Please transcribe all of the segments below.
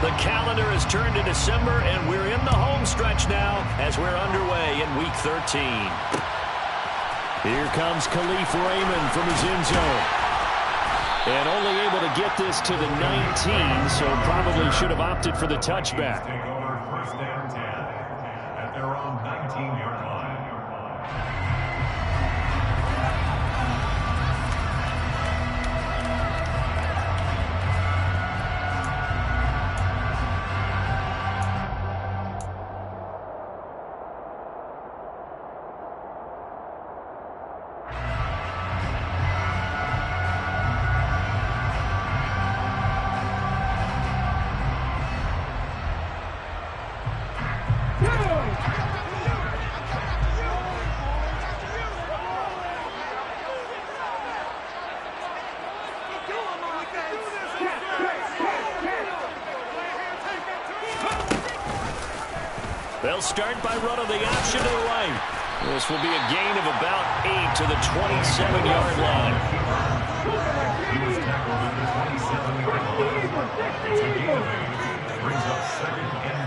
The calendar has turned to December, and we're in the home stretch now as we're underway in Week 13. Here comes Khalif Raymond from his end zone. And only able to get this to the 19, so probably should have opted for the touchback. Take over first down 10 at their own 19-yard line. They'll start by running the option to the right. This will be a gain of about 8 to the 27-yard line. He was tackled at the 27-yard line. It's a gain of 8. Brings up 2nd and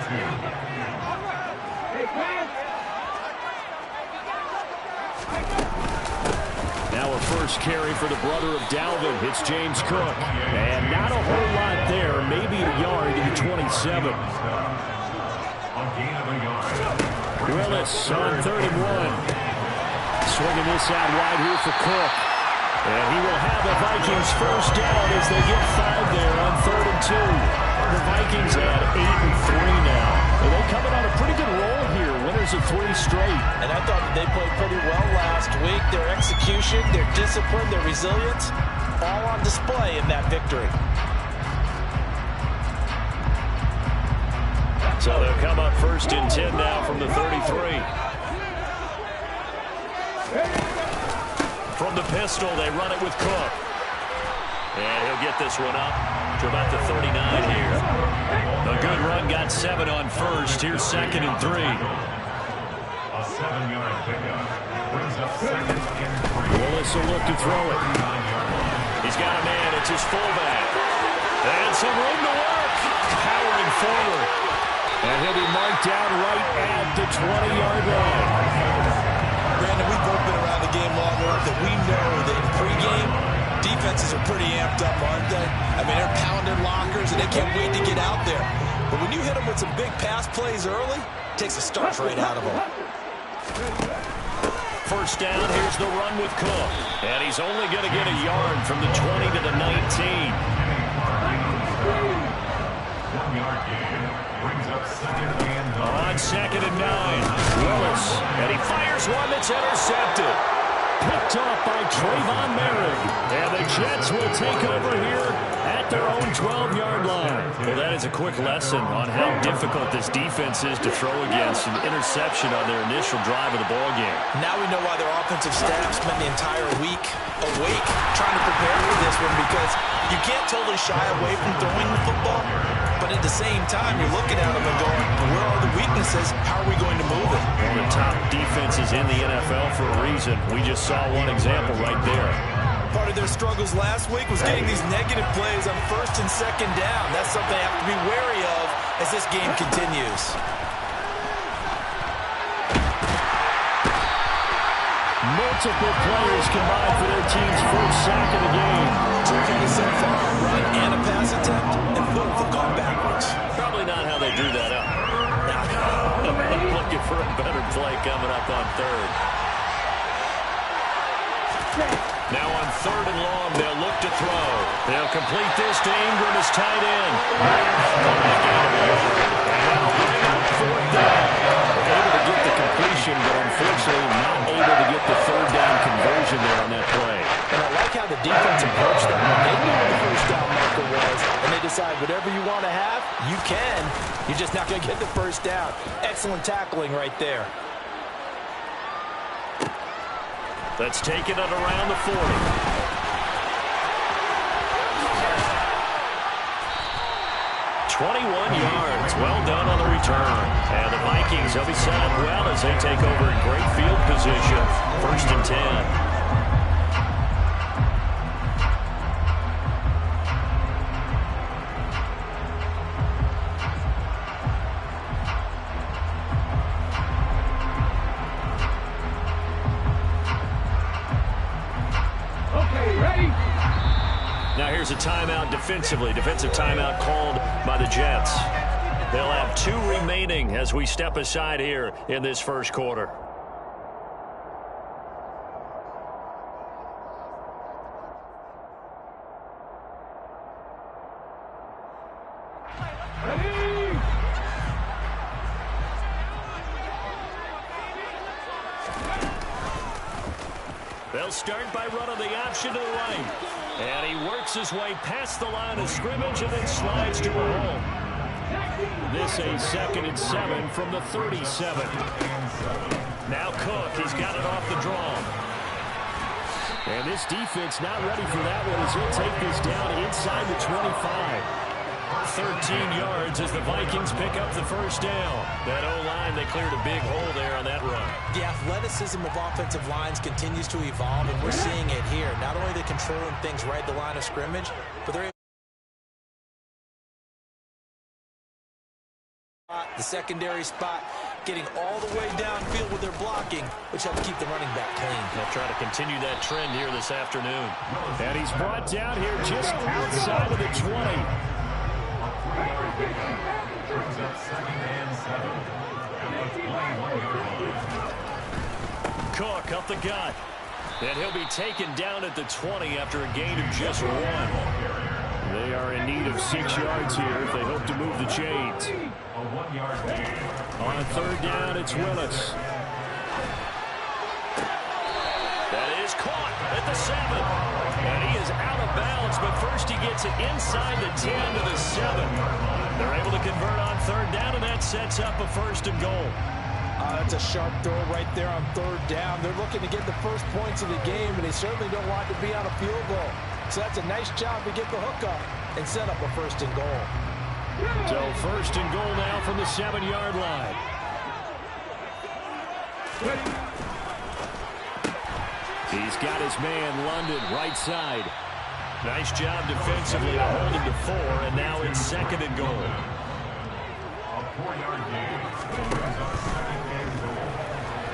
2. Now a first carry for the brother of Dalvin. It's James Cook. And not a whole lot there. Maybe a yard to the 27. Willis on 3rd and 1. Swinging this out wide here for Cook. And he will have the Vikings first down as they get 5 there on 3rd and 2. The Vikings at 8 and 3 now. And they're coming on a pretty good roll here. Winners of 3 straight. And I thought that they played pretty well last week. Their execution, their discipline, their resilience, all on display in that victory. So they'll come up 1st and 10 now from the 33. From the pistol, they run it with Cook. And he'll get this one up to about the 39 here. A good run, got 7 on first. Here's 2nd and 3. A 7-yard pickup. Brings up 2nd and 3. Willis will look to throw it. He's got a man. It's his fullback. And some room to work. Powering forward. And he'll be marked down right at the 20-yard line. Brandon, we've both been around the game long enough that we know that in pregame, defenses are pretty amped up, aren't they? I mean, they're pounding lockers, and they can't wait to get out there. But when you hit them with some big pass plays early, it takes a starch right out of them. First down, here's the run with Cook. And he's only going to get a yard from the 20 to the 19. 1-yard gain. Brings up 2nd and 9. On 2nd and 9, Willis. And he fires one that's intercepted. Picked off by Trayvon Merrick. And the Jets will take over here at their own 12-yard line. Well, that is a quick lesson on how difficult this defense is to throw against. An interception on their initial drive of the ballgame. Now we know why their offensive staff spent the entire week awake trying to prepare for this one, because you can't totally shy away from throwing the football. But at the same time, you're looking at them and going, where are the weaknesses? How are we going to move it? One of the top defenses in the NFL for a reason. We just saw one example right there. Part of their struggles last week was getting these negative plays on 1st and 2nd down. That's something they have to be wary of as this game continues. Multiple players combined for their team's first sack of the game. Two so far, a run and a pass attempt, and both have gone backwards. Probably not how they drew that up. Looking for a better play coming up on 3rd. Now on 3rd and long, they'll look to throw. They'll complete this to Ingram as tight end. Fourth down. Able to get the completion, but unfortunately not able to get the 3rd down conversion there on that play. And I like how the defense approached that one. They knew where the first down marker was, and they decide whatever you want to have, you can. You're just not going to get the first down. Excellent tackling right there. Let's take it at around the 40. 21 yards. Well done on the return. And the Vikings will be set up well as they take over in great field position. 1st and 10. timeout defensively. Defensive timeout called by the Jets. They'll have 2 remaining as we step aside here in this first quarter. They'll start by running the option to the right. And he works his way past the line of scrimmage and then slides to a hole. This a 2nd and 7 from the 37. Now Cook, he's got it off the draw. And this defense not ready for that one as he'll take this down inside the 25. 13 yards as the Vikings pick up the first down. That O-line, they cleared a big hole there on that run. The athleticism of offensive lines continues to evolve, and we're seeing it here. Not only are they controlling things right at the line of scrimmage, but they're the secondary spot, getting all the way downfield with their blocking, which helps keep the running back clean. They'll try to continue that trend here this afternoon. And he's brought down here just outside of the 20. Cook up the gut. And he'll be taken down at the 20 after a gain of just 1. They are in need of 6 yards here if they hope to move the chains. On 3rd down, it's Willis. That is caught at the 7. And he is out of bounds, but first he gets it inside the 10 to the 7. They're able to convert on 3rd down, and that sets up a 1st and goal. That's a sharp throw right there on 3rd down. They're looking to get the first points of the game, and they certainly don't want to be on a field goal. So that's a nice job to get the hook up and set up a 1st and goal. So 1st and goal now from the 7-yard line. He's got his man London right side. Nice job defensively to hold him to 4, and now it's 2nd and goal. A 4-yard gain.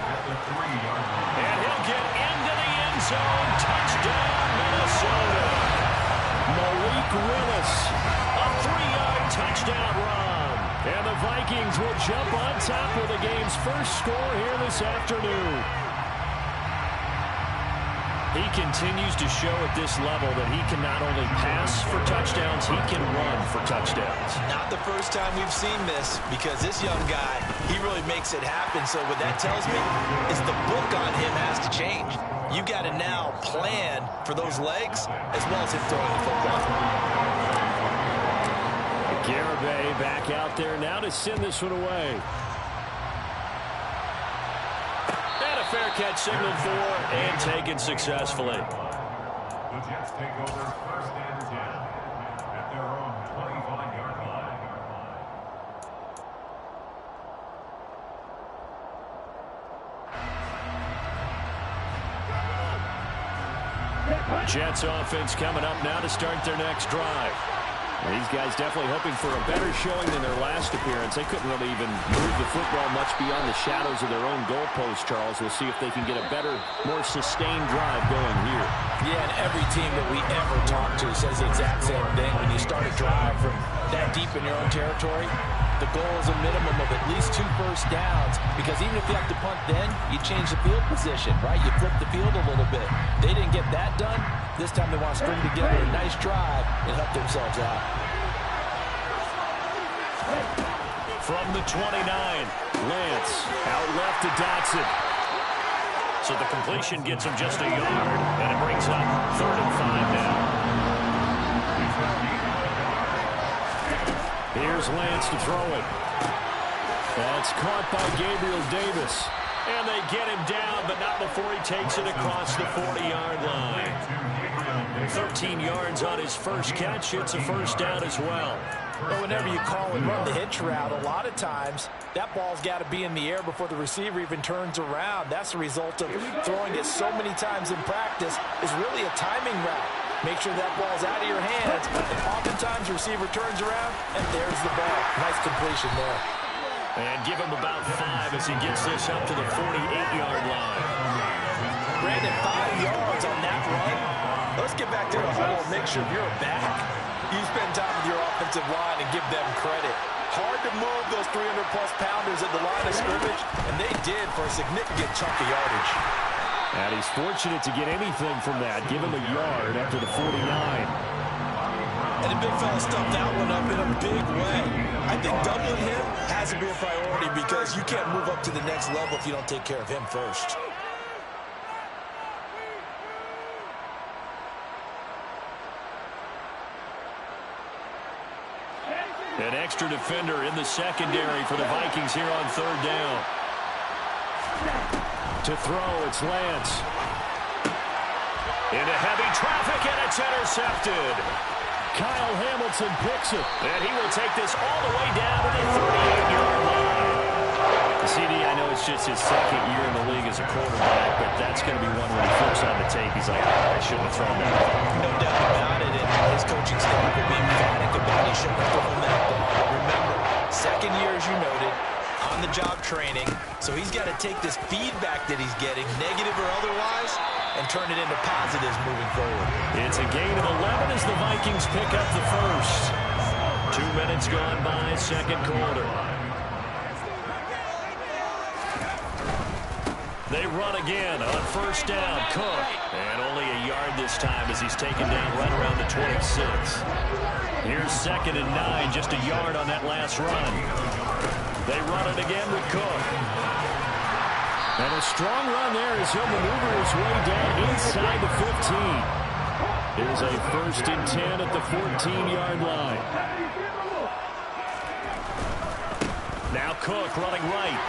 At the 3-yard line. And he'll get into the end zone. Touchdown, Minnesota. Malik Willis, a 3-yard touchdown run. And the Vikings will jump on top of the game's first score here this afternoon. He continues to show at this level that he can not only pass for touchdowns, he can run for touchdowns. Not the first time we've seen this, because this young guy, he really makes it happen. So what that tells me is the book on him has to change. You got to now plan for those legs as well as him throwing the football. Garibay back out there now to send this one away. Fair catch signaled for and taken successfully. The Jets take over 1st and 10 at their own 25-yard line. Jets offense coming up now to start their next drive. These guys definitely hoping for a better showing than their last appearance. They couldn't really even move the football much beyond the shadows of their own goalpost, Charles. We'll see if they can get a better, more sustained drive going here. Yeah, and every team that we ever talk to says the exact same thing. When you start a drive from that deep in your own territory, the goal is a minimum of at least 2 first downs, because even if you have to punt then, you change the field position, right? You flip the field a little bit. They didn't get that done. This time they want to string together a nice drive and help themselves out. From the 29, Lance out left to Dotson. So the completion gets him just a yard, and it brings up 3rd and 5 now. Here's Lance to throw it. That's caught by Gabriel Davis. And they get him down, but not before he takes it across the 40-yard line. 13 yards on his first catch. It's a 1st down as well. But whenever you call and run the hitch route, a lot of times that ball's got to be in the air before the receiver even turns around. That's the result of throwing it so many times in practice, is really a timing route. Make sure that ball's out of your hands, and oftentimes the receiver turns around, and there's the ball. Nice completion there. And give him about 5 as he gets this up to the 48-yard line. Brandon, 5 yards on that run. Let's get back to the huddle and make sure you're back. You spend time with your offensive line and give them credit. Hard to move those 300-plus pounders at the line of scrimmage, and they did for a significant chunk of yardage. And he's fortunate to get anything from that. Give him a yard up to the 49. And the big fella stuffed that one up in a big way. I think doubling him has to be a priority because you can't move up to the next level if you don't take care of him first. An extra defender in the secondary for the Vikings here on third down. To throw, it's Lance. Into heavy traffic, and it's intercepted. Kyle Hamilton picks it, and he will take this all the way down to the 38-yard line. CD, I know it's just his second year in the league as a quarterback, but that's going to be one when he flips on the tape. He's like, I shouldn't have thrown that. No doubt about it, and his coaching staff will be emphatic about he shouldn't have thrown that ball. But remember, second year, as you noted, on-the-job training, so he's got to take this feedback that he's getting, negative or otherwise, and turn it into positives moving forward. It's a gain of 11 as the Vikings pick up the first. 2 minutes gone by, second quarter. They run again on first down. Cook. And only a yard this time as he's taken down right around the 26. Here's 2nd and 9, just a yard on that last run. They run it again with Cook. And a strong run there as he'll maneuver his way down inside the 15. It is a 1st and 10 at the 14-yard line. Now Cook running right.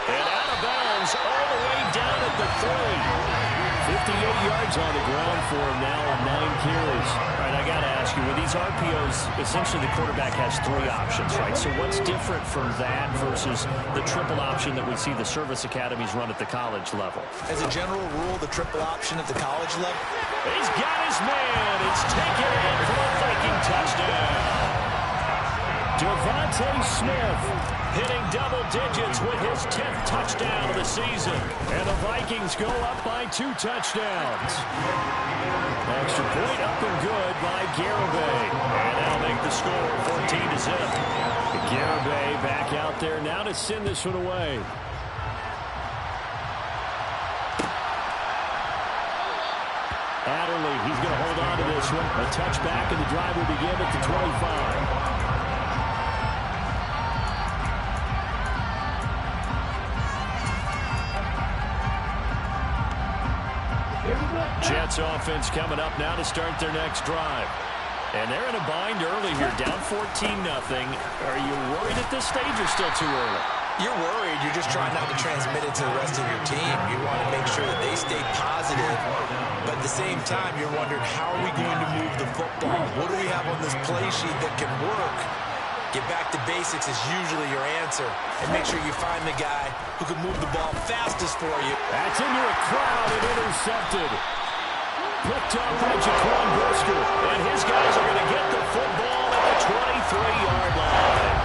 And out of bounds all the way down at the 3. 58 yards on the ground for him now on 9 carries. All right, I got to ask you, with these RPOs, essentially the quarterback has 3 options, right? So what's different from that versus the triple option that we see the service academies run at the college level? As a general rule, the triple option at the college level. He's got his man. It's taken in for a Viking touchdown. Devontae Smith hitting double digits with his 10th touchdown of the season. And the Vikings go up by 2 touchdowns. Extra point up and good by Garibay. And that'll make the score 14-0. Garibay back out there now to send this one away. Adderley, he's going to hold on to this one. A touchback, and the drive will begin at the 25. Jets offense coming up now to start their next drive. And they're in a bind early here, down 14-0. Are you worried at this stage or still too early? You're worried. You're just trying not to transmit it to the rest of your team. You want to make sure that they stay positive. But at the same time, you're wondering, how are we going to move the football? What do we have on this play sheet that can work? Get back to basics is usually your answer. And make sure you find the guy who can move the ball fastest for you. That's into a crowd and intercepted. Picked up by Jaquan Brisker. And his guys are going to get the football at the 23-yard line.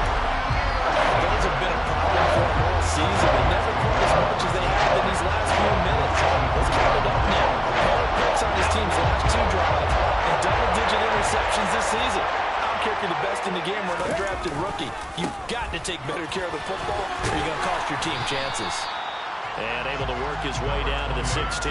Those have been a problem for him all season, but never quite as much as they have in these last few minutes. Let's count it up now. 100 picks on his team's last 2 drives and double-digit interceptions this season. I don't care if you're the best in the game or an undrafted rookie. You've got to take better care of the football or you're going to cost your team chances. And able to work his way down to the 16.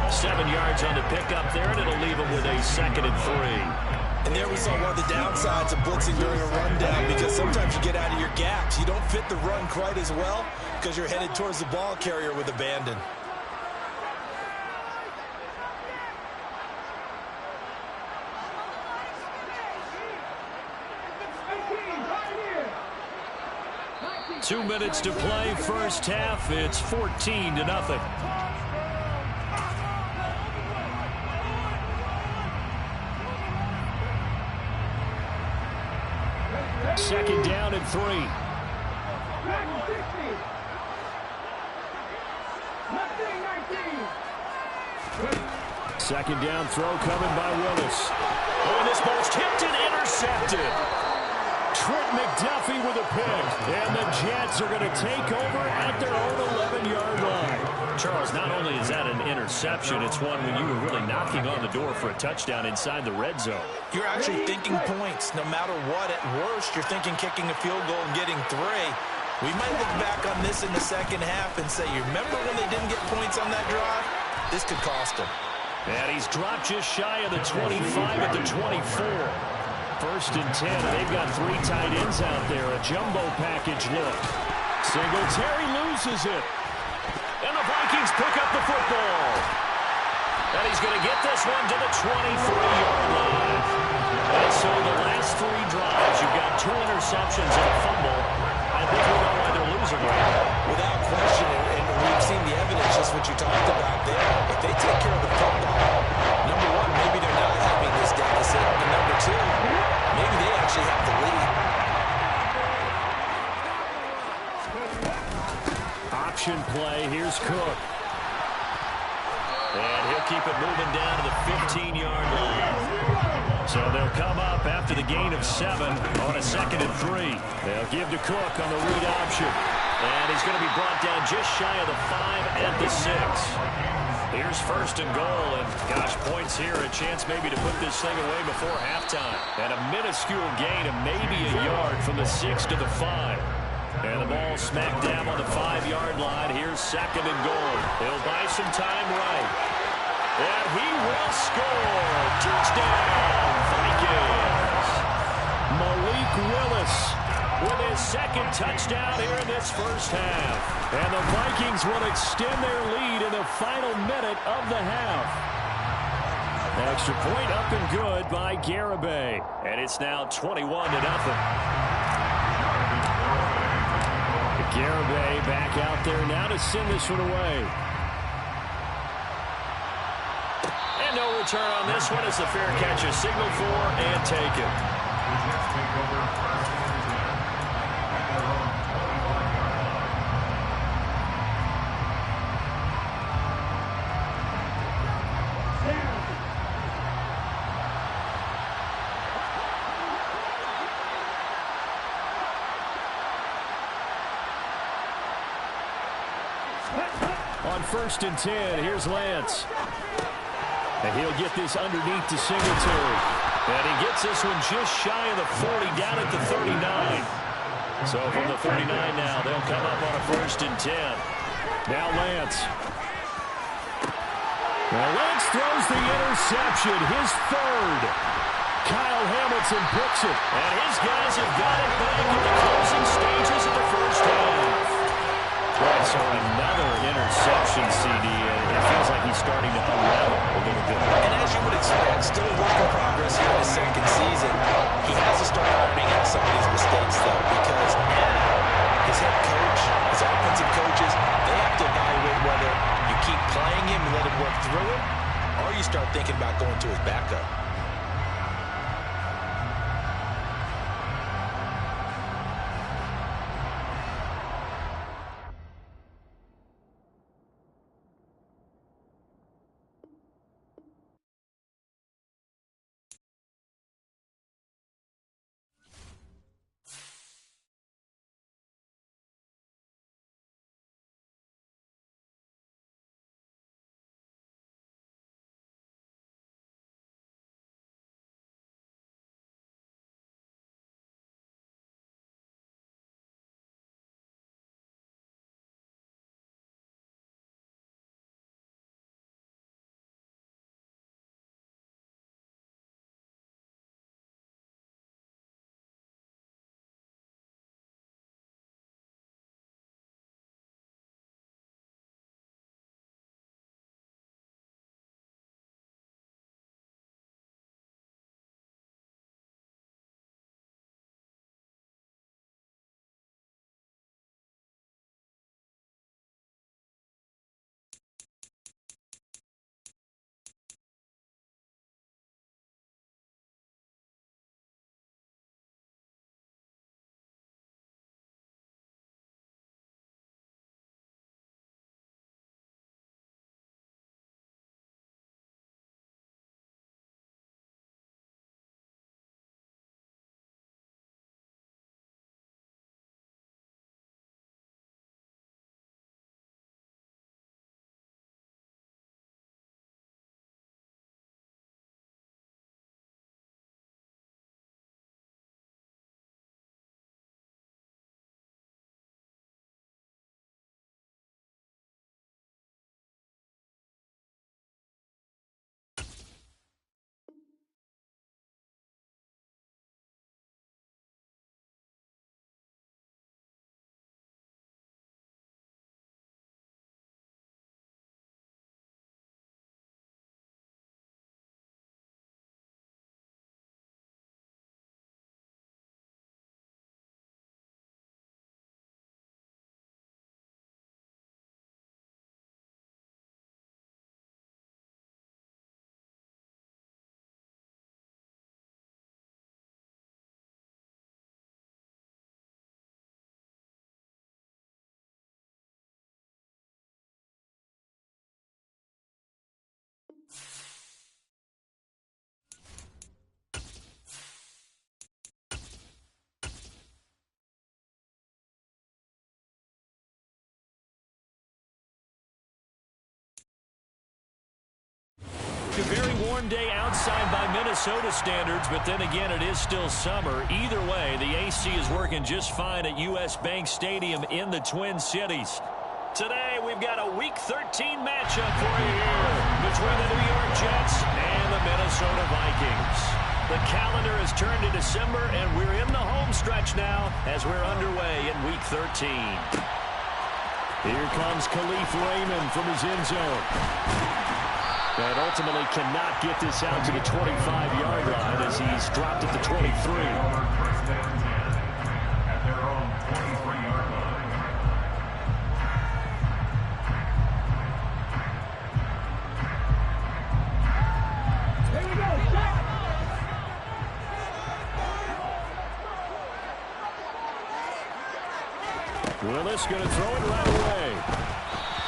7 yards on the pickup there, and it'll leave him with a 2nd and 3. And there we saw one of the downsides of blitzing during a rundown, because sometimes you get out of your gaps. You don't fit the run quite as well because you're headed towards the ball carrier with abandon. Two minutes to play, first half. It's 14-0. Second down and 3. Second down throw coming by Willis. Oh, and this ball's tipped and intercepted. Trent McDuffie with a pick. And the Jets are going to take over at their own 11-yard line. Charles, not only is that an interception, it's one when you were really knocking on the door for a touchdown inside the red zone. You're actually thinking points. No matter what, at worst, you're thinking kicking a field goal and getting 3. We might look back on this in the second half and say, you remember when they didn't get points on that drive? This could cost them. And he's dropped just shy of the 25 at the 24. First and 10, and they've got 3 tight ends out there. A jumbo package look. Singletary loses it. And the Vikings pick up the football. And he's going to get this one to the 23-yard line. And so the last 3 drives, you've got 2 interceptions and a fumble. I think we know why they're losing right now. Without question, and we've seen the evidence, just what you talked about there. If they take care of the football, number 1, maybe they're not having this deficit. And number 2, maybe they actually have the lead. Option play. Here's Cook. And he'll keep it moving down to the 15-yard line. So they'll come up after the gain of 7 on a 2nd and 3. They'll give to Cook on the read option. And he's going to be brought down just shy of the 5 at the 6. Here's 1st and goal. And, gosh, points here. A chance maybe to put this thing away before halftime. And a minuscule gain of maybe a yard from the 6 to the 5. And the ball smack dab on the 5-yard line. Here's 2nd and goal. He'll buy some time right. And he will score. Touchdown, Vikings. Malik Willis with his 2nd touchdown here in this first half. And the Vikings will extend their lead in the final minute of the half. Extra point up and good by Garibay. And it's now 21-0. Garibay back out there now to send this one away. And no return on this one as the fair catch is signaled for and taken. On 1st and 10, here's Lance. And he'll get this underneath to Singletary. And he gets this one just shy of the 40, down at the 39. So from the 39 now, they'll come up on a 1st and 10. Now Lance. Now Lance throws the interception, his 3rd. Kyle Hamilton picks it. And his guys have got it back in the closing stages of the first half. Right, so another interception, CD, and it feels like he's starting to unravel a little bit. And as you would expect, still a work in progress here in his 2nd season. He has to start ironing out some of these mistakes, though, because now his head coach, his offensive coaches, they have to evaluate whether you keep playing him and let him work through it, or you start thinking about going to his backup. day outside by Minnesota standards, but then again, it is still summer. Either way, the AC is working just fine at U.S. Bank Stadium in the Twin Cities. Today, we've got a Week 13 matchup for you here between the New York Jets and the Minnesota Vikings. The calendar has turned to December, and we're in the home stretch now as we're underway in Week 13. Here comes Khalif Raymond from his end zone. And ultimately cannot get this out to the 25-yard line as he's dropped at the 23. At their own 23-yard line. Here we go, Willis going to throw it right away.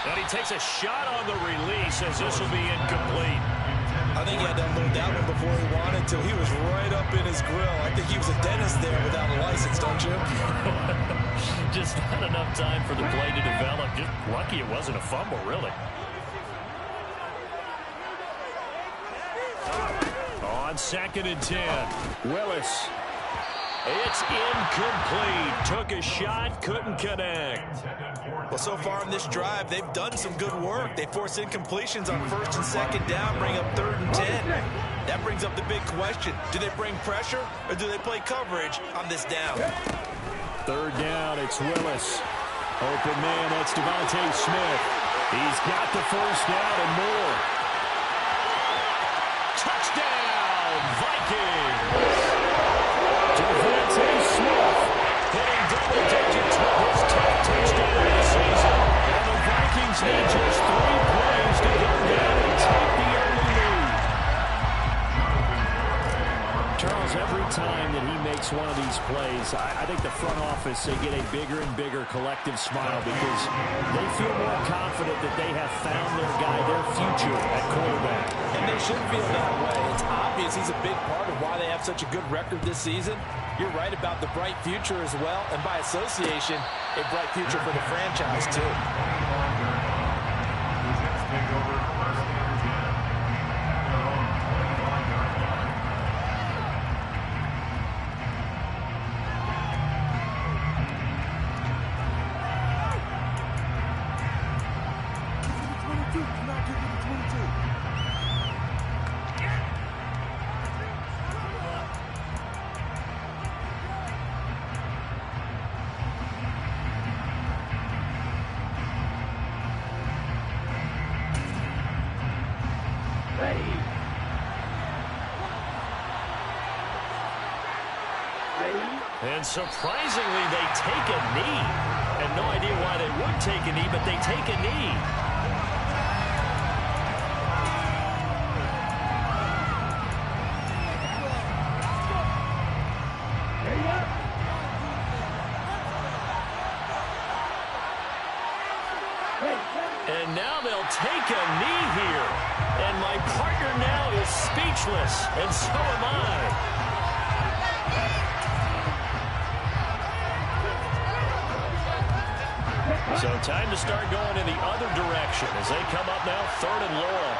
And he takes a shot on the release as this will be incomplete. I think he had to unload that one before he wanted to. He was right up in his grill. I think he was a dentist there without a license, don't you? Just not enough time for the play to develop. Just lucky it wasn't a fumble, really. On 2nd and 10, Willis. It's incomplete. Took a shot, couldn't connect. Well, so far in this drive, they've done some good work. They force incompletions on 1st and 2nd down, bring up 3rd and 10. That brings up the big question. Do they bring pressure or do they play coverage on this down? 3rd down, it's Willis. Open man, that's Devontae Smith. He's got the 1st down and more. Touchdown, Vikings! Devontae Smith hitting double digits with his 10th touchdown of the season. And the Vikings need just 3 plays to go down and take the early lead. Charles, every time that he makes one of these plays, I think the front office, they get a bigger and bigger collective smile because they feel more confident that they have found their guy, their future at quarterback. And they should feel that way. It's obvious he's a big part of why they have such a good record this season. You're right about the bright future as well, and by association, a bright future for the franchise, too. The Jets take over 1st and 10 at their own 25-yard line. And surprisingly, they take a knee. And no idea why they would take a knee, but they take a knee. And now they'll take a knee here. And my partner now is speechless, and so am I. So time to start going in the other direction as they come up now 3rd and long.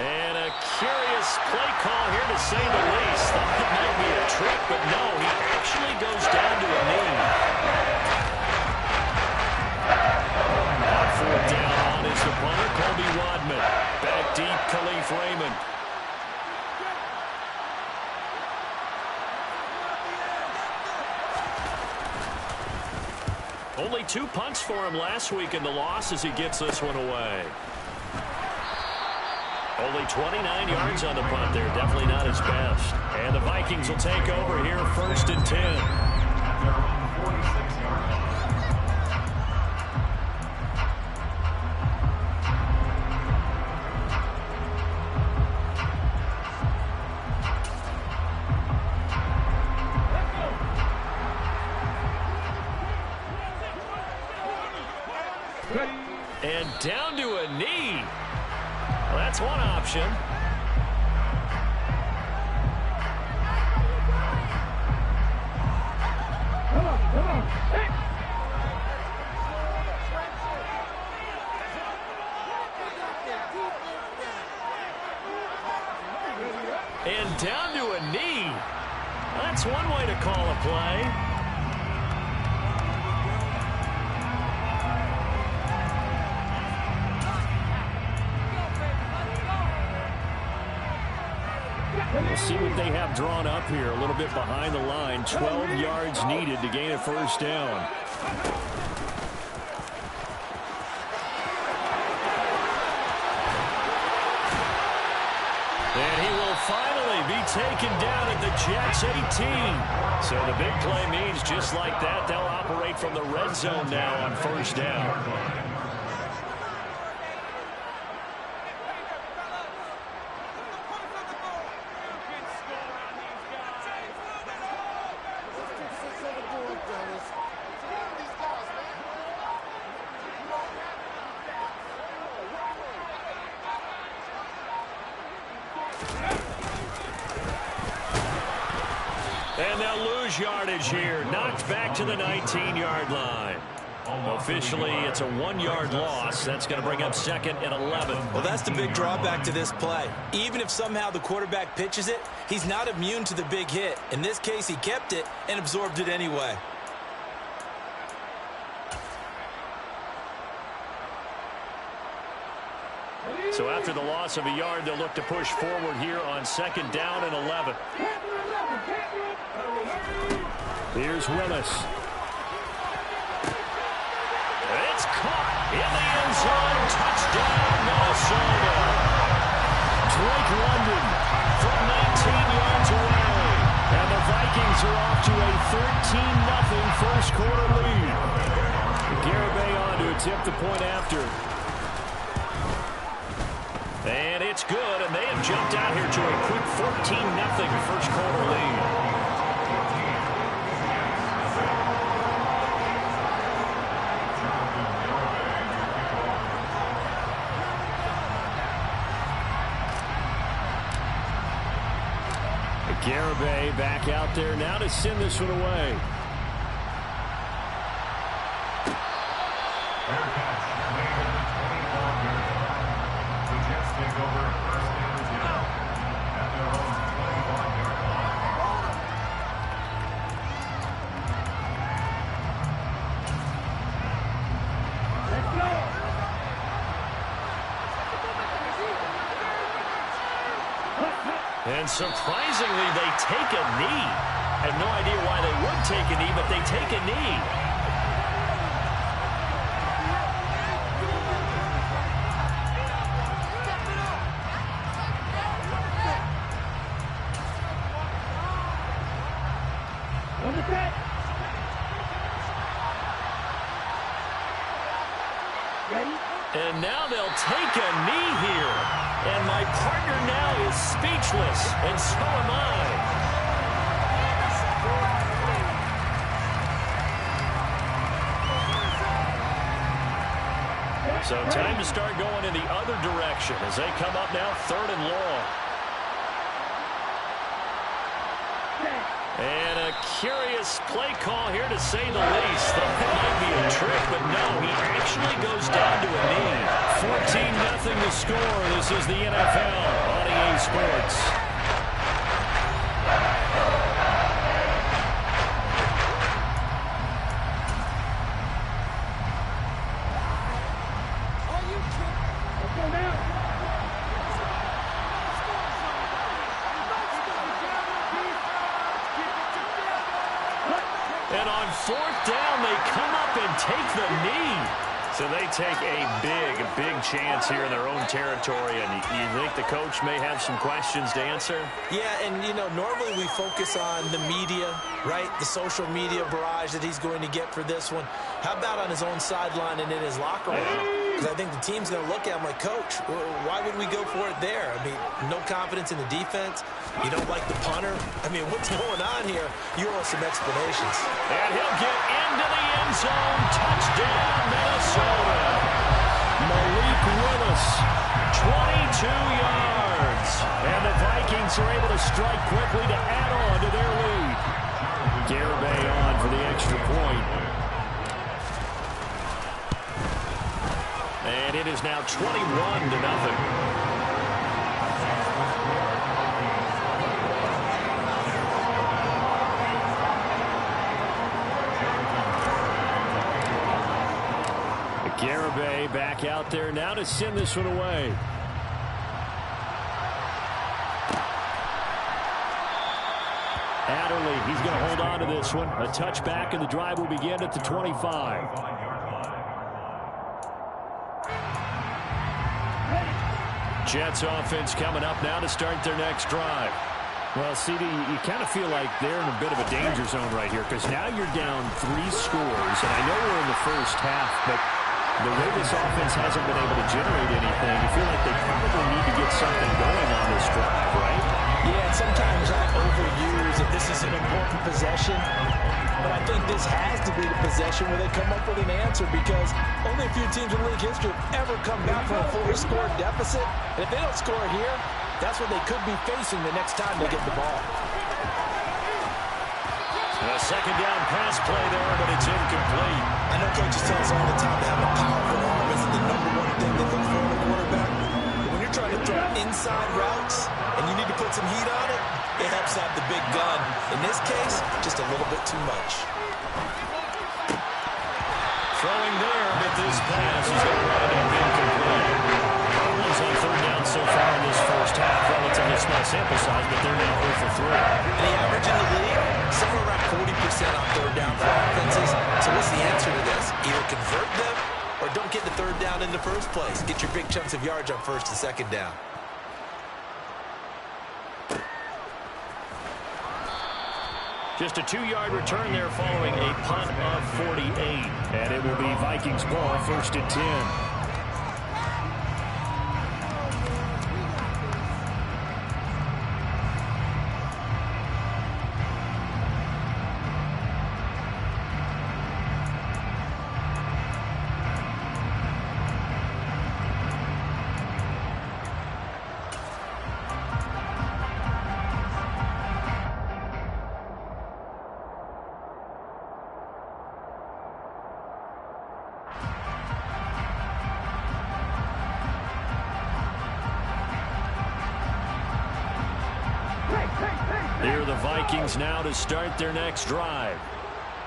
And a curious play call here to say the least. Thought it might be a trick, but no, he actually goes down to a knee. On 4th down on his opponent, Colby Wadman. Back deep, Khalif Raymond. Only 2 punts for him last week in the loss as he gets this one away. Only 29 yards on the punt there. Definitely not his best. And the Vikings will take over here 1st and 10. At their own 46-yard line. And down to a knee. Well, that's one option. Come on. Hey. And down to a knee. That's one way to call a play. We'll see what they have drawn up here. A little bit behind the line. 12 yards needed to gain a first down. And he will finally be taken down at the Jets 18. So the big play means just like that, they'll operate from the red zone now on first down. And they'll lose yardage here. Knocked back to the 19-yard line. Officially, it's a 1-yard loss. That's going to bring up 2nd and 11. Well, that's the big drawback to this play. Even if somehow the quarterback pitches it, he's not immune to the big hit. In this case, he kept it and absorbed it anyway. So after the loss of a yard, they'll look to push forward here on 2nd down and 11. Here's Willis. It's caught in the end zone. Touchdown, Minnesota. Drake London from 19 yards away. And the Vikings are off to a 13-0 first quarter lead. Garibay on to attempt the point after. And it's good, and they have jumped out here to a quick 14-0 first quarter lead. Garibay back out there now to send this one away. And surprisingly, they take a knee. I have no idea why they would take a knee, but they take a knee. And now they'll take a knee here. And my partner now is speechless, and so am I. So time to start going in the other direction as they come up now 3rd and long. And a curious play call here, to say the least. Thought that might be a trick, but no, he actually goes down to a knee. 14-0 to score. This is the NFL on EA Sports. And on 4th down, they come up and take the knee. So they take a big chance here in their own territory. And you think the coach may have some questions to answer? Yeah, and, you know, normally we focus on the media, right? The social media barrage that he's going to get for this one. How about on his own sideline and in his locker room? Because I think the team's going to look at him like, Coach, why would we go for it there? I mean, no confidence in the defense. You don't like the punter. I mean, what's going on here? You owe us some explanations. And he'll get into the end zone. Touchdown, Minnesota. Malik Willis, 22 yards. And the Vikings are able to strike quickly to add on to their lead. Garibay on for the extra point. And it is now 21-0. Garibay back out there now to send this one away. Adderley, he's going to hold on to this one. A touchback, and the drive will begin at the 25. Jets offense coming up now to start their next drive. Well, CD, you kind of feel like they're in a bit of a danger zone right here because now you're down 3 scores, and I know we're in the first half, but the way this offense hasn't been able to generate anything, you feel like they probably need to get something going on this drive, right? Yeah, and sometimes I overuse that this is an important possession, but I think this has to be the possession where they come up with an answer because only a few teams in league history have ever come back from a fully scored deficit. And if they don't score here, that's what they could be facing the next time they get the ball. A second down pass play there, but it's incomplete. I know coaches tell us all the time that having a powerful arm isn't the #1 thing they look for in a quarterback. But when you're trying to throw inside routes and you need to put some heat on it, it helps have the big gun. In this case, just a little bit too much. Throwing there, but this pass is going to wind up incomplete. Cardinals on third down so far in this first half. Relatively small sample size, but they're now 0 for 3. And the average in the league, somewhere around 40% on third down for offenses. So what's the answer to this? Either convert them or don't get the third down in the first place. Get your big chunks of yards on first and second down. Just a 2-yard return there following a punt of 48. And it will be Vikings ball, 1st and 10. Here are the Vikings now to start their next drive.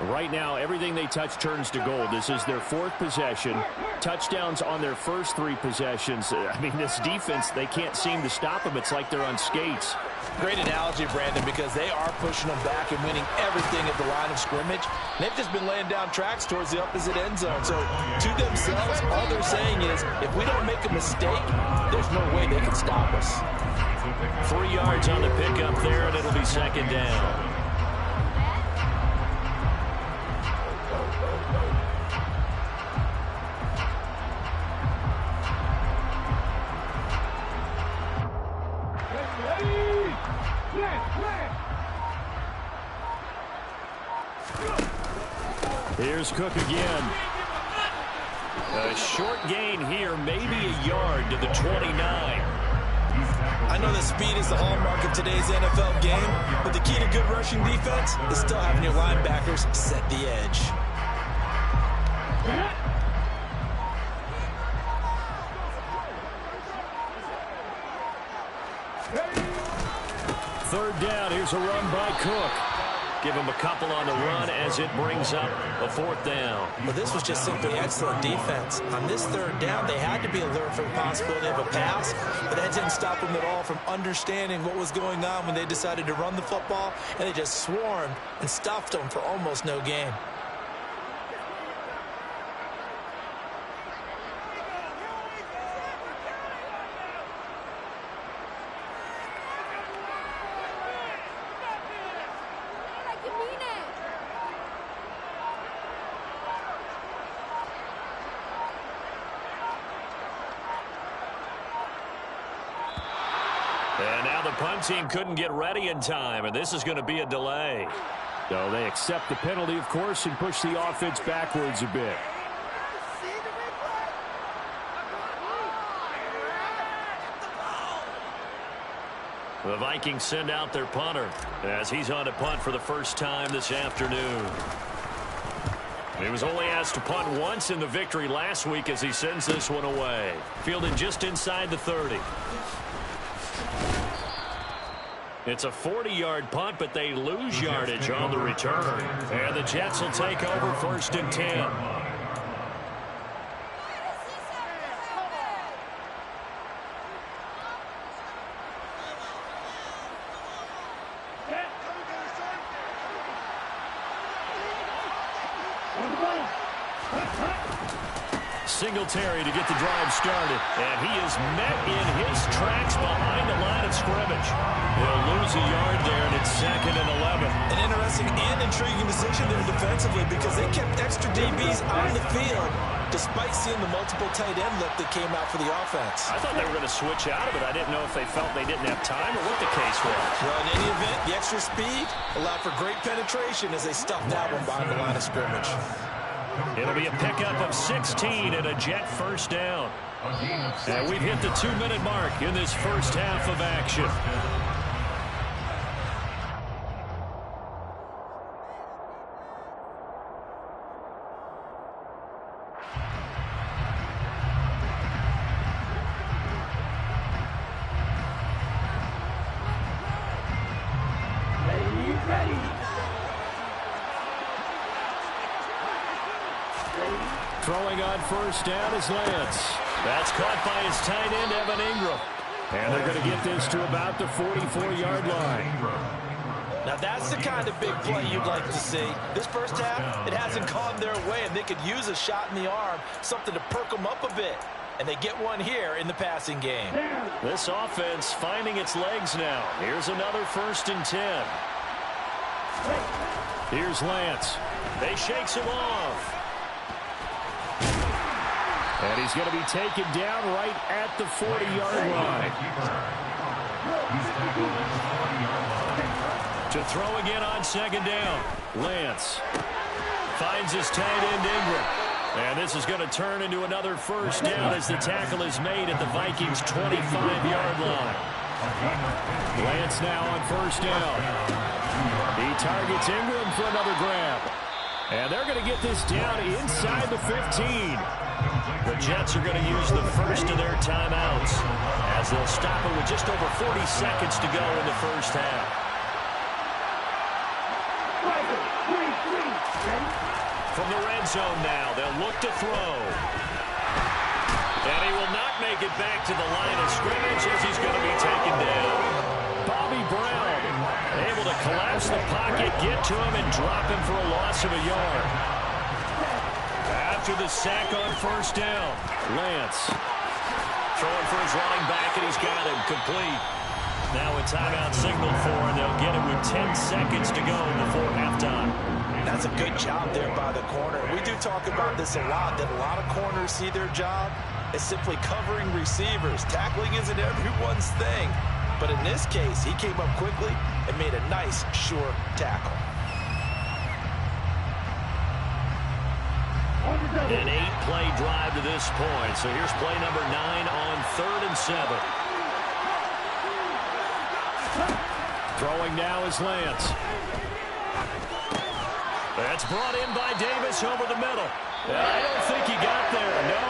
Right now, everything they touch turns to gold. This is their 4th possession. Touchdowns on their first 3 possessions. I mean, this defense, they can't seem to stop them. It's like they're on skates. Great analogy, Brandon, because they are pushing them back and winning everything at the line of scrimmage. They've just been laying down tracks towards the opposite end zone. So to themselves, all they're saying is, if we don't make a mistake, there's no way they can stop us. 3 yards on the pickup there, and it'll be second down. Here's Cook again. A short gain here, maybe a yard to the 29. I know that speed is the hallmark of today's NFL game, but the key to good rushing defense is still having your linebackers set the edge. Third down, here's a run by Cook. Give him a couple on the run as it brings up a 4th down. But this was just simply excellent defense. On this third down, they had to be alert for the possibility of a pass, but that didn't stop them at all from understanding what was going on when they decided to run the football, and they just swarmed and stuffed them for almost no gain. And now the punt team couldn't get ready in time, and this is going to be a delay. So they accept the penalty, of course, and push the offense backwards a bit. The Vikings send out their punter as he's on to punt for the first time this afternoon. He was only asked to punt once in the victory last week as he sends this one away. Fielded just inside the 30. It's a 40-yard punt, but they lose yardage on the return. And the Jets will take over 1st and 10. Singletary to get the drive started. And he is met in his tracks behind the line of scrimmage. He'll lose a yard there, and it's 2nd and 11. An interesting and intriguing decision there defensively because they kept extra DBs on the field despite seeing the multiple tight end look that came out for the offense. I thought they were going to switch out of it. I didn't know if they felt they didn't have time or what the case was. Well, in any event, the extra speed allowed for great penetration as they stuffed that one behind the line of scrimmage. It'll be a pickup of 16 and a Jet first down. And we've hit the 2-minute mark in this first half of action. Throwing on first down is Lance. That's caught by his tight end, Evan Ingram. And they're going to get this to about the 44-yard line. Now that's the kind of big play you'd like to see. This first half, it hasn't gone their way, and they could use a shot in the arm, something to perk them up a bit. And they get one here in the passing game. This offense finding its legs now. Here's another 1st and 10. Here's Lance. They shakes him off. And he's going to be taken down right at the 40-yard line. To throw again on 2nd down. Lance finds his tight end Ingram. And this is going to turn into another first down as the tackle is made at the Vikings' 25-yard line. Lance now on first down. He targets Ingram for another grab. And they're going to get this down inside the 15. The Jets are going to use the first of their timeouts as they'll stop it with just over 40 seconds to go in the first half. From the red zone now, they'll look to throw. And he will not make it back to the line of scrimmage as he's going to be taken down. Bobby Brown able to collapse the pocket, get to him, and drop him for a loss of a yard. After the sack on first down, Lance throwing for his running back, and he's got him complete. Now a timeout signaled for, and they'll get it with 10 seconds to go before halftime. That's a good job there by the corner. We do talk about this a lot, that a lot of corners see their job as simply covering receivers. Tackling isn't everyone's thing. But in this case, he came up quickly and made a nice, sure tackle. An 8-play drive to this point. So here's play number 9 on 3rd and 7. Throwing now is Lance. That's brought in by Davis over the middle. I don't think he got there, no.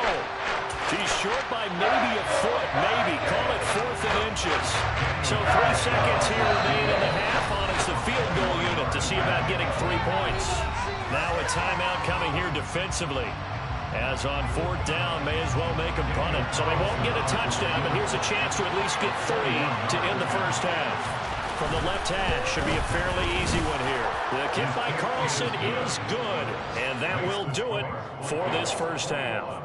He's short by maybe a foot, maybe. Call it 4th and inches. So 3 seconds here remain in the half on it's the field goal unit to see about getting 3 points. Now a timeout coming here defensively. As on 4th down, may as well make them punt it. So they won't get a touchdown, but here's a chance to at least get 3 to end the first half. From the left hash, should be a fairly easy one here. The kick by Carlson is good, and that will do it for this first half.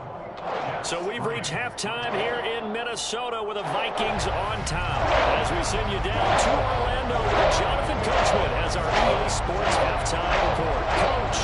So we've reached halftime here in Minnesota with the Vikings on top. As we send you down to Orlando, where Jonathan Coachman has our EA Sports halftime report. Coach.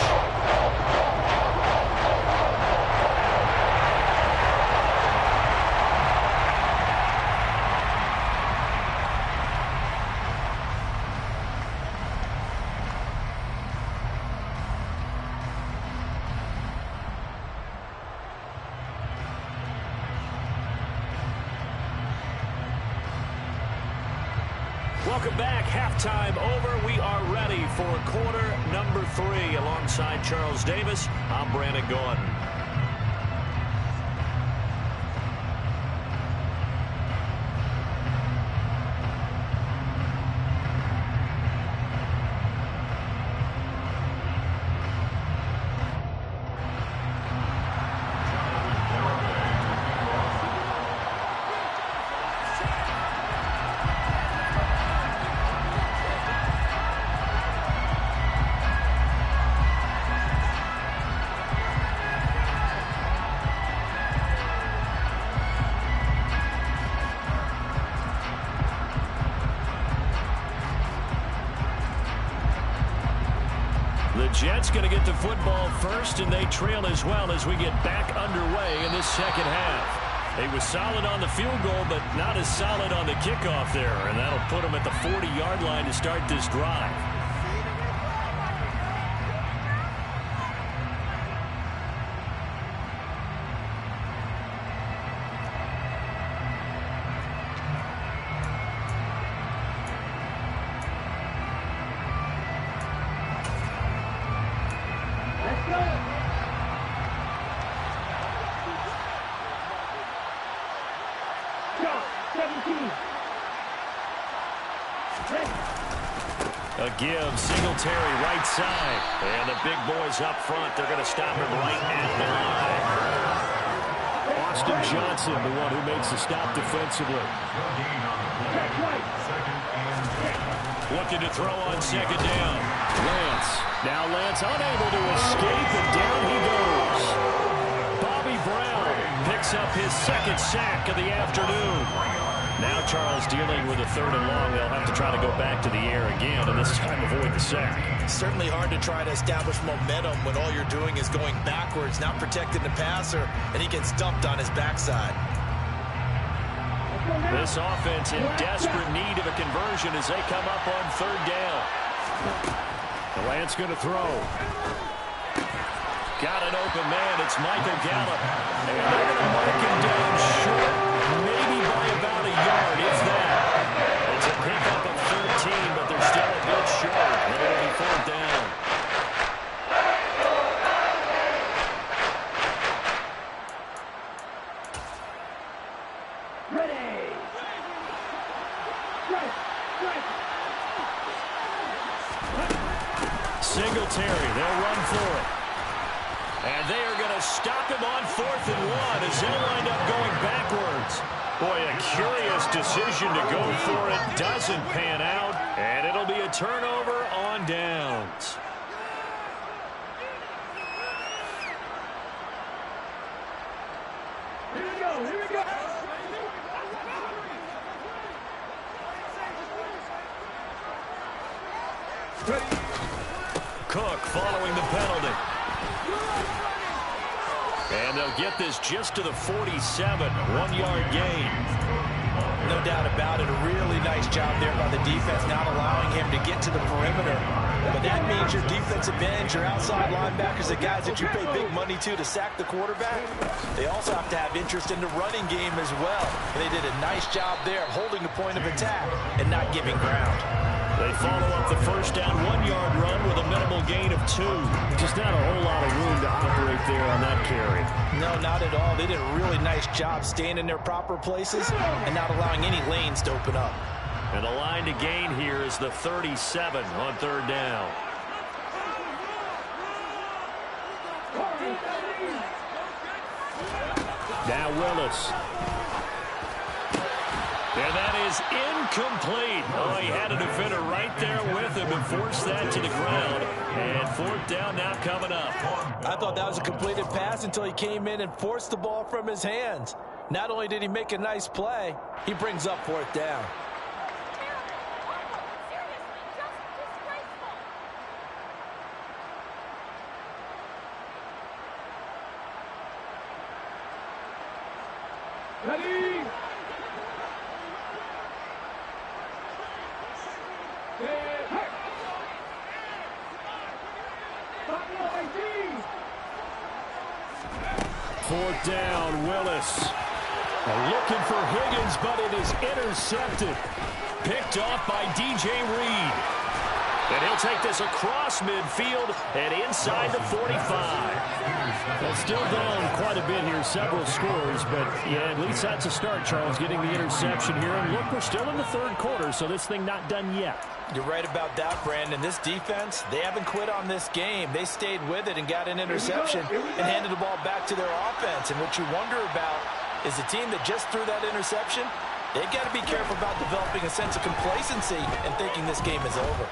Welcome back. Halftime over. We are ready for quarter number 3. Alongside Charles Davis, I'm Brandon Gordon. Jets going to get the football first, and they trail as well as we get back underway in this second half. He was solid on the field goal, but not as solid on the kickoff there, and that'll put him at the 40-yard line to start this drive. A give, Singletary right side. And the big boys up front, they're going to stop him right at the line. Austin Johnson, the one who makes the stop defensively. Looking to throw on second down. Lance. Now Lance unable to escape, and down he goes. Bobby Brown picks up his second sack of the afternoon. Now Charles dealing with a 3rd and long. They'll have to try to go back to the air again, and this time avoid the sack. Certainly hard to try to establish momentum when all you're doing is going backwards, not protecting the passer, and he gets dumped on his backside. This offense in desperate need of a conversion as they come up on 3rd down. Lance going to throw. Got an open man. It's Michael Gallup. And they're going to mark him down short, maybe by about a yard, if that. It's a pickup of 13, but they're still a bit short. And it'll be 4th down. Ready. Singletary, they'll run for it. And they are going to stop him on 4th and 1 as they'll wind up going backwards. Boy, a curious decision to go for it. Doesn't pan out, and it'll be a turnover on downs. Here we go. Here we go. Cook following the penalty. And they'll get this just to the 47, 1-yard gain. No doubt about it. A really nice job there by the defense, not allowing him to get to the perimeter. But that means your defensive ends, your outside linebackers, the guys that you pay big money to sack the quarterback, they also have to have interest in the running game as well. And they did a nice job there holding the point of attack and not giving ground. They follow up the first down 1-yard run with a minimal gain of 2. Just not a whole lot of room to operate there on that carry. No, not at all. They did a really nice job staying in their proper places and not allowing any lanes to open up. And the line to gain here is the 37 on 3rd down. Now Willis. And that is incomplete. Oh, he had a defender right there with him and forced that to the ground. And 4th down now coming up. I thought that was a completed pass until he came in and forced the ball from his hands. Not only did he make a nice play, he brings up 4th down. Ready. Fourth down, Willis. Looking for Higgins, but it is intercepted. Picked off by DJ Reed. And he'll take this across midfield and inside the 45. Well, still down quite a bit here, several scores, but yeah, at least that's a start, Charles, getting the interception here. And look, we're still in the 3rd quarter, so this thing not done yet. You're right about that, Brandon. This defense, they haven't quit on this game. They stayed with it and got an interception and handed the ball back to their offense. And what you wonder about is the team that just threw that interception, they've got to be careful about developing a sense of complacency and thinking this game is over.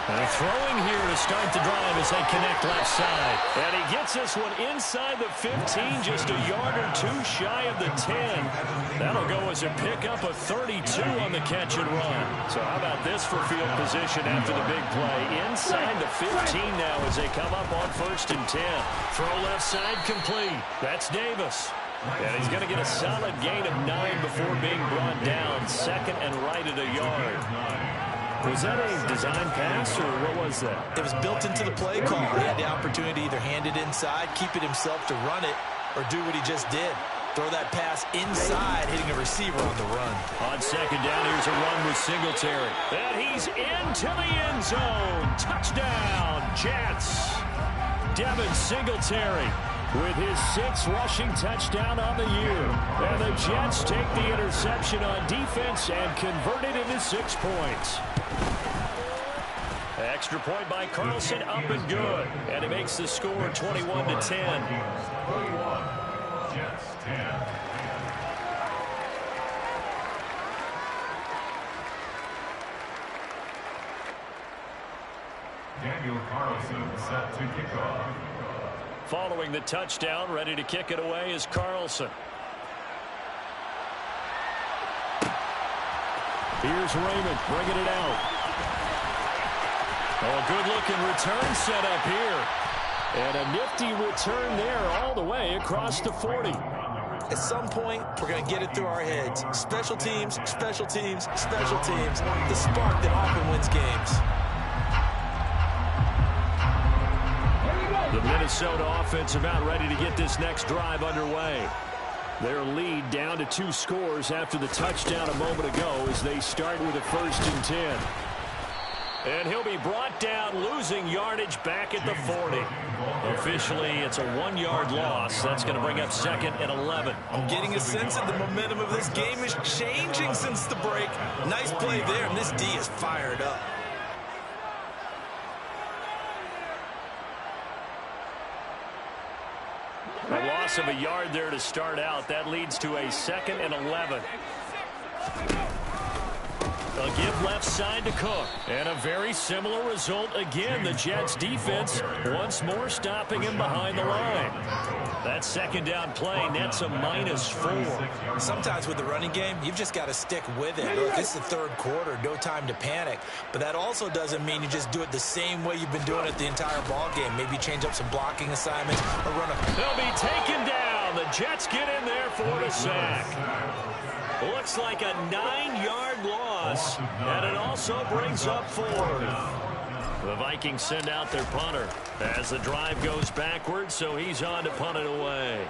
They're throwing here to start the drive as they connect left side. And he gets this one inside the 15, just a yard or two shy of the 10. That'll go as a pickup of 32 on the catch and run. So how about this for field position after the big play? Inside the 15 now as they come up on 1st and 10. Throw left side complete. That's Davis. And he's going to get a solid gain of 9 before being brought down. 2nd and right at a yard. Was that a design pass, or what was that? It was built into the play call. He had the opportunity to either hand it inside, keep it himself to run it, or do what he just did. Throw that pass inside, hitting a receiver on the run. On 2nd down, here's a run with Singletary. And he's into the end zone. Touchdown, Jets. Devin Singletary with his 6th rushing touchdown on the year. And the Jets take the interception on defense and convert it into 6 points. Extra point by Carlson, up and good. And it makes the score 21-10. 21, Jets 10. Daniel Carlson set to kick off. Following the touchdown, ready to kick it away is Carlson. Here's Raymond bringing it out. Oh, good-looking return set up here. And a nifty return there all the way across the 40. At some point, we're going to get it through our heads. Special teams, special teams, special teams. The spark that often wins games. The Minnesota offense about ready to get this next drive underway. Their lead down to 2 scores after the touchdown a moment ago as they start with a 1st and 10. And he'll be brought down, losing yardage back at the 40. Officially, it's a 1-yard loss. That's going to bring up 2nd and 11. I'm getting a sense that the momentum of this game is changing since the break. Nice play there, and this D is fired up. A loss of a yard there to start out. That leads to a 2nd and 11. A give left side to Cook. And a very similar result again. The Jets defense once more stopping him behind the line. That 2nd down play nets a -4. Sometimes with the running game, you've just got to stick with it. Look, it's the 3rd quarter, no time to panic. But that also doesn't mean you just do it the same way you've been doing it the entire ball game. Maybe change up some blocking assignments or run a... They'll be taken down. The Jets get in there for the sack. Looks like a 9-yard loss, and it also brings up 4th. The Vikings send out their punter as the drive goes backwards, so he's on to punt it away.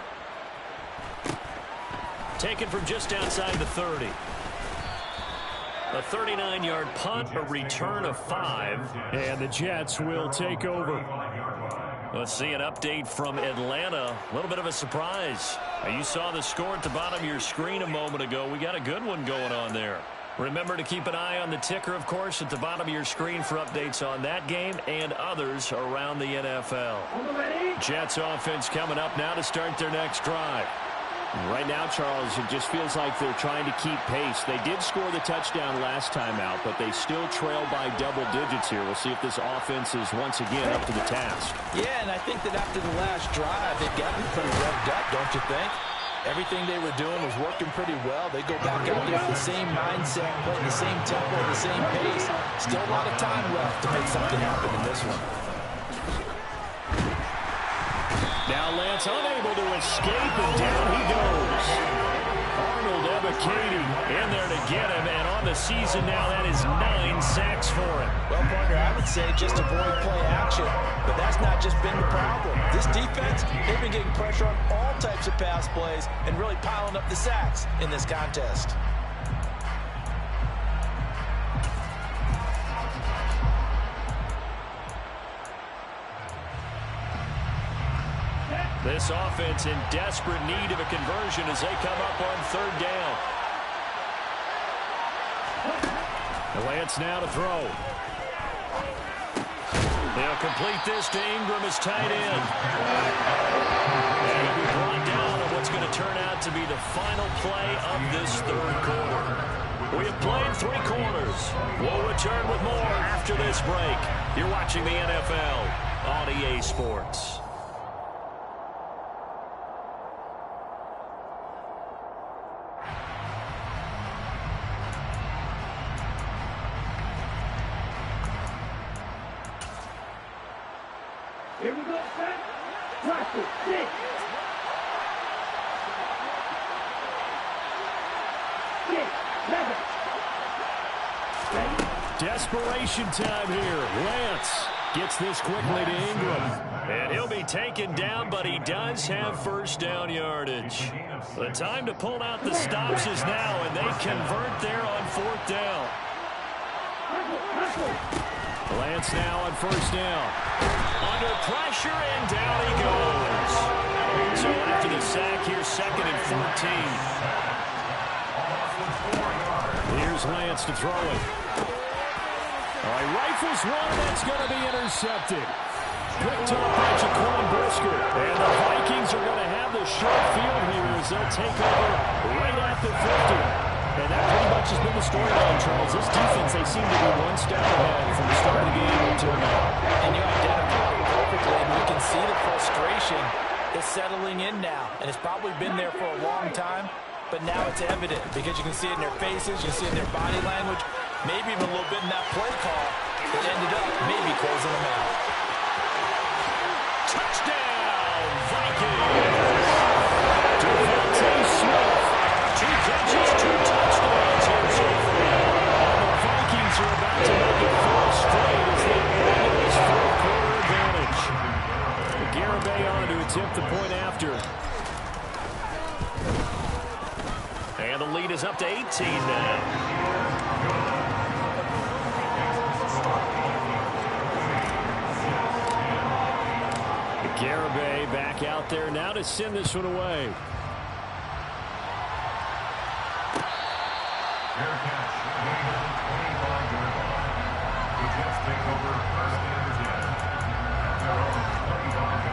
Taken from just outside the 30. A 39-yard punt, a return of 5, and the Jets will take over. Let's see an update from Atlanta. A little bit of a surprise. You saw the score at the bottom of your screen a moment ago. We got a good one going on there. Remember to keep an eye on the ticker, of course, at the bottom of your screen for updates on that game and others around the NFL. Jets offense coming up now to start their next drive. Right now, Charles, it just feels like they're trying to keep pace. They did score the touchdown last time out, but they still trail by double digits here. We'll see if this offense is once again up to the task. Yeah, and I think that after the last drive, they've gotten pretty revved up, don't you think? Everything they were doing was working pretty well. They go back out there with the same mindset, playing the same tempo, the same pace. Still a lot of time left to make something happen in this one. Now Lance unable to escape, and down he goes. Arnold Ebiketie in there to get him, and on the season now, that is 9 sacks for him. Well, partner, I would say just avoid play action, but that's not just been the problem. This defense, they've been getting pressure on all types of pass plays and really piling up the sacks in this contest. This offense in desperate need of a conversion as they come up on 3rd down. Lance now to throw. They'll complete this to Ingram as tight end. And he'll be brought down on what's going to turn out to be the final play of this 3rd quarter. We have played 3 quarters. We'll return with more after this break. You're watching the NFL on EA Sports. Here we go, set. Practice, 6. 6, 7. Desperation time here. Lance gets this quickly to Ingram. And he'll be taken down, but he does have first down yardage. The time to pull out the stops is now, and they convert there on 4th down. Lance now on first down. Under pressure, and down he goes. So after the sack, here's 2nd and 14. Here's Lance to throw it. All right, rifles one, that's going to be intercepted. Picked up by Jaquan Brisker. And the Vikings are going to have the short field here as they'll take over right at the 50. And that pretty much has been the storyline, Charles. This defense, they seem to be one step ahead from the start of the game until now. And you identified it perfectly, and we can see the frustration is settling in now. And it's probably been there for a long time, but now it's evident because you can see it in their faces, you can see it in their body language, maybe even a little bit in that play call that ended up maybe closing them out. Touchdown, Vikings! Devontae Smith. 2 catches, 2 touchdowns here so far. And the Vikings are about to make it 4 straight as they add to this 4th quarter advantage. Garibay on to attempt the point after. And the lead is up to 18 now. Garibay back out there now to send this one away. Fair catch. 25-yard line. The Jets take over 1st and 10. At their own 25-yard line.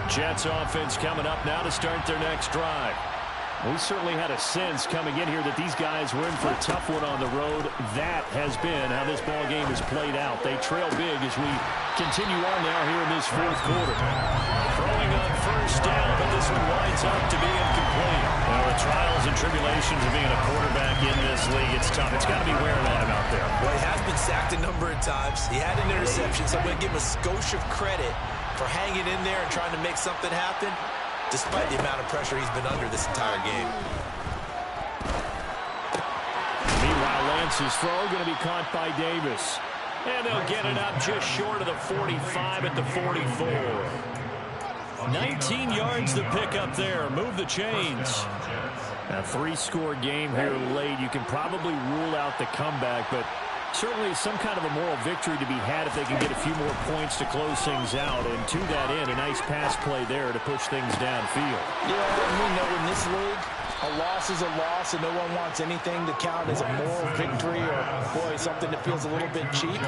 Jets offense coming up now to start their next drive. We certainly had a sense coming in here that these guys were in for a tough one on the road. That has been how this ball game has played out. They trail big as we continue on now here in this 4th quarter. Throwing on first down, but this one winds up to be incomplete. Well, the trials and tribulations of being a quarterback in this league, it's tough. It's got to be wearing on him out there. Well, he has been sacked a number of times. He had an interception, so I'm going to give him a skosh of credit for hanging in there and trying to make something happen, despite the amount of pressure he's been under this entire game. Meanwhile, Lance's throw going to be caught by Davis. And they'll get it up just short of the 45 at the 44. 19 yards to pick up there. Move the chains. A 3-score game here late. You can probably rule out the comeback, but certainly some kind of a moral victory to be had if they can get a few more points to close things out. And to that end, a nice pass play there to push things downfield. Yeah, and we know in this league, a loss is a loss, and no one wants anything to count as a moral victory or, boy, something that feels a little bit cheap.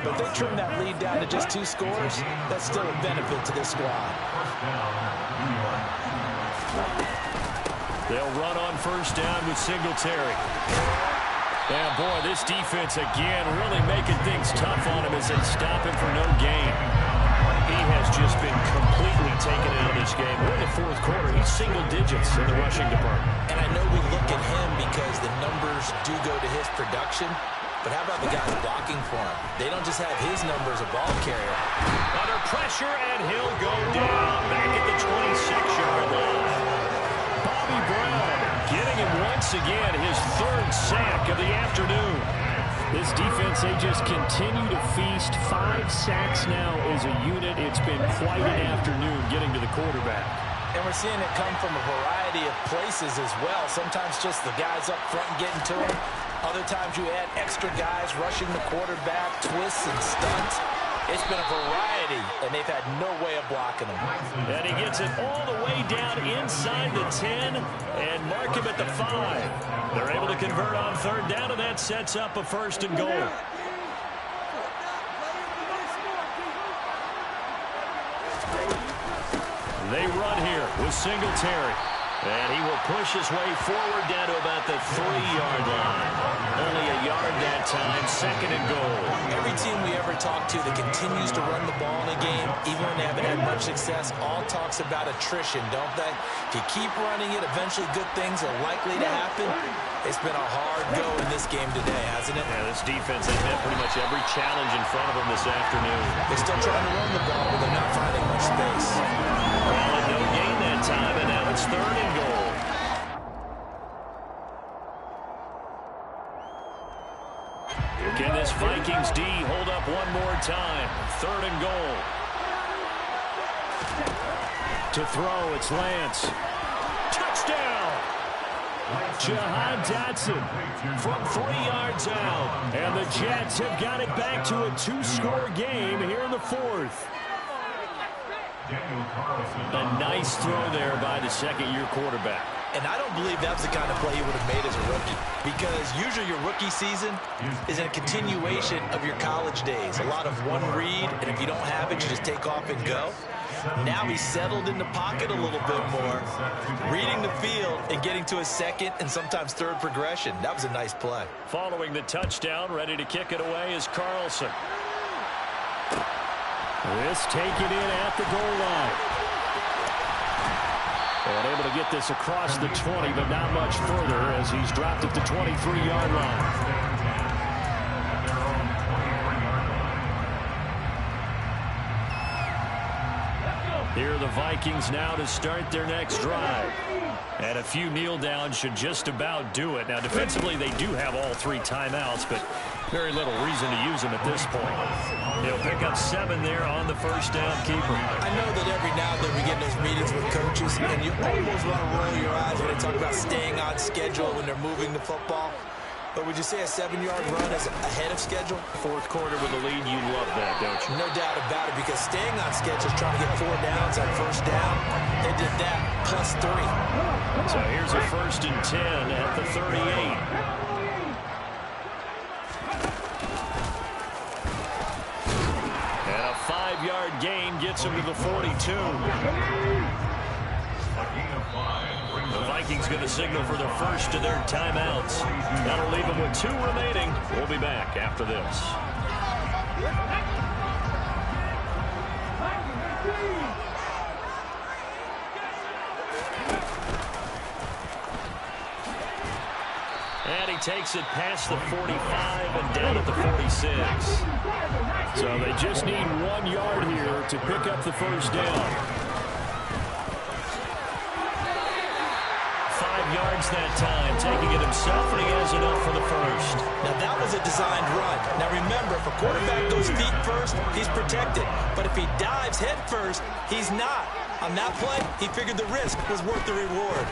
But they trim that lead down to just 2 scores. That's still a benefit to this squad. They'll run on first down with Singletary. And, boy, this defense, again, really making things tough on him as they stop him for no gain. He has just been completely taken out of this game. We're in the 4th quarter. He's single digits in the rushing department. And I know we look at him because the numbers do go to his production, but how about the guys blocking for him? They don't just have his number as a ball carrier. Under pressure, and he'll go down back at the 26-yard line. Bobby Brown getting him once again, his 3rd sack of the afternoon. This defense, they just continue to feast. 5 sacks now as a unit. It's been quite an afternoon getting to the quarterback. And we're seeing it come from a variety of places as well. Sometimes just the guys up front getting to him. Other times you add extra guys rushing the quarterback, twists and stunts. It's been a variety mighty, and they've had no way of blocking him. And he gets it all the way down inside the 10 and mark him at the 5. They're able to convert on third down, and that sets up a first and goal. They run here with Singletary. And he will push his way forward down to about the 3-yard line. Only a yard that time, second and goal. Every team we ever talk to that continues to run the ball in a game, even when they haven't had much success, all talks about attrition, don't they? If you keep running it, eventually good things are likely to happen. It's been a hard go in this game today, hasn't it? Yeah, this defense has met pretty much every challenge in front of them this afternoon. They're still trying to run the ball, but they're not finding much space. Well, no gain that time, and now it's third and goal. Can this Vikings D hold up one more time? Third and goal. To throw, it's Lance. Touchdown! Jahan Dotson from 3 yards out. And the Jets have got it back to a 2-score game here in the fourth. A nice throw there by the second-year quarterback. And I don't believe that was the kind of play he would have made as a rookie, because usually your rookie season is a continuation of your college days. A lot of one read, and if you don't have it, you just take off and go. Now he's settled in the pocket a little bit more, reading the field and getting to a second and sometimes third progression. That was a nice play. Following the touchdown, ready to kick it away is Carlson. This taken in at the goal line. And able to get this across the 20, but not much further as he's dropped at the 23-yard line. Here are the Vikings now to start their next drive. And a few kneel downs should just about do it. Now, defensively, they do have all 3 timeouts, but very little reason to use them at this point. He'll pick up 7 there on the first down keeper. I know that every now and then we get those meetings with coaches, and you almost want to roll your eyes when they talk about staying on schedule when they're moving the football. But would you say a 7-yard run is ahead of schedule? Fourth quarter with a lead, you love that, don't you? No doubt about it, because staying on schedule is trying to get 4 downs on first down. They did that plus 3. So here's a first and 10 at the 38. And a 5-yard gain gets him to the 42. The Vikings going to signal for the first of their timeouts. That'll leave them with 2 remaining. We'll be back after this. And he takes it past the 45 and down at the 46. So they just need 1 yard here to pick up the first down. 5 yards that time, taking it himself, and he has enough for the first. Now, that was a designed run. Now, remember, if a quarterback goes feet first, he's protected. But if he dives head first, he's not. On that play, he figured the risk was worth the reward.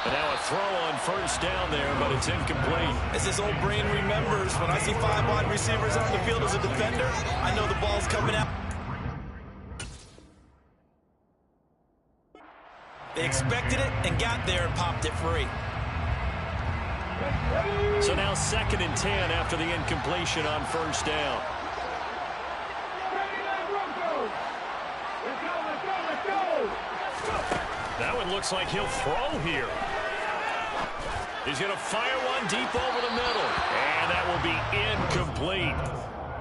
And now a throw on first down there, but it's incomplete. As his old brain remembers, when I see 5 wide receivers on the field as a defender, I know the ball's coming out. They expected it and got there and popped it free. So now 2nd and 10 after the incompletion on first down. That one looks like he'll throw here. He's going to fire one deep over the middle. And that will be incomplete.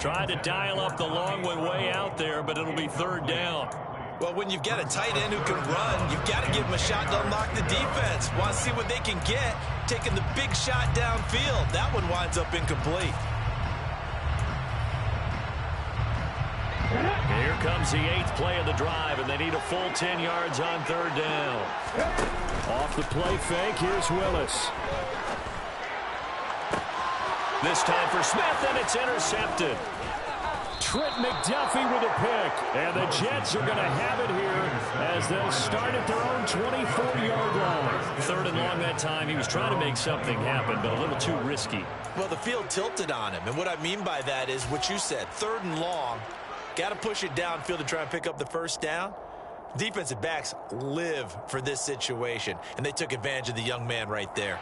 Tried to dial up the long one way out there, but it'll be 3rd down. Well, when you've got a tight end who can run, you've got to give him a shot to unlock the defense. Want to see what they can get, taking the big shot downfield. That one winds up incomplete. Here comes the 8th play of the drive, and they need a full 10 yards on 3rd down. Off the play fake, here's Willis. This time for Smith, and it's intercepted. Trent McDuffie with a pick, and the Jets are going to have it here as they'll start at their own 24-yard line. 3rd and long that time. He was trying to make something happen, but a little too risky. Well, the field tilted on him, and what I mean by that is what you said, 3rd and long. Got to push it downfield to try and pick up the first down. Defensive backs live for this situation, and they took advantage of the young man right there.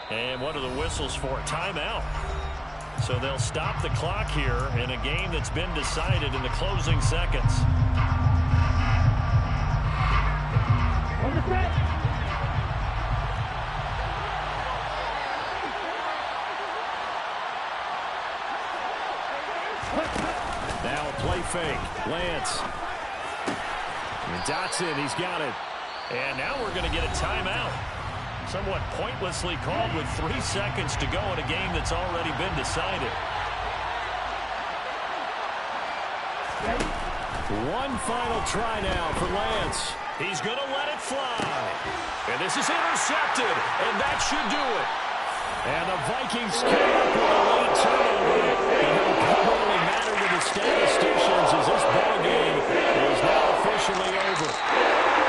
And what are the whistles for? Timeout. So they'll stop the clock here in a game that's been decided in the closing seconds. On the set. Now a play fake. Lance. And Dotson, he's got it. And now we're going to get a timeout. Somewhat pointlessly called with 3 seconds to go in a game that's already been decided. One final try now for Lance. He's going to let it fly. And this is intercepted, and that should do it. And the Vikings came up with a late turnover. And it'll probably matter to the statisticians as this ball game is now officially over.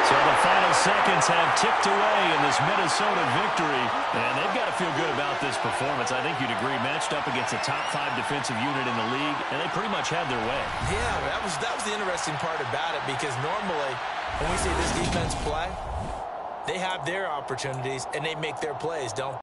So the final seconds have ticked away in this Minnesota victory, and they've got to feel good about this performance. I think you'd agree, matched up against a top 5 defensive unit in the league, and they pretty much had their way. Yeah, that was the interesting part about it, because normally when we see this defense play, they have their opportunities and they make their plays, don't they?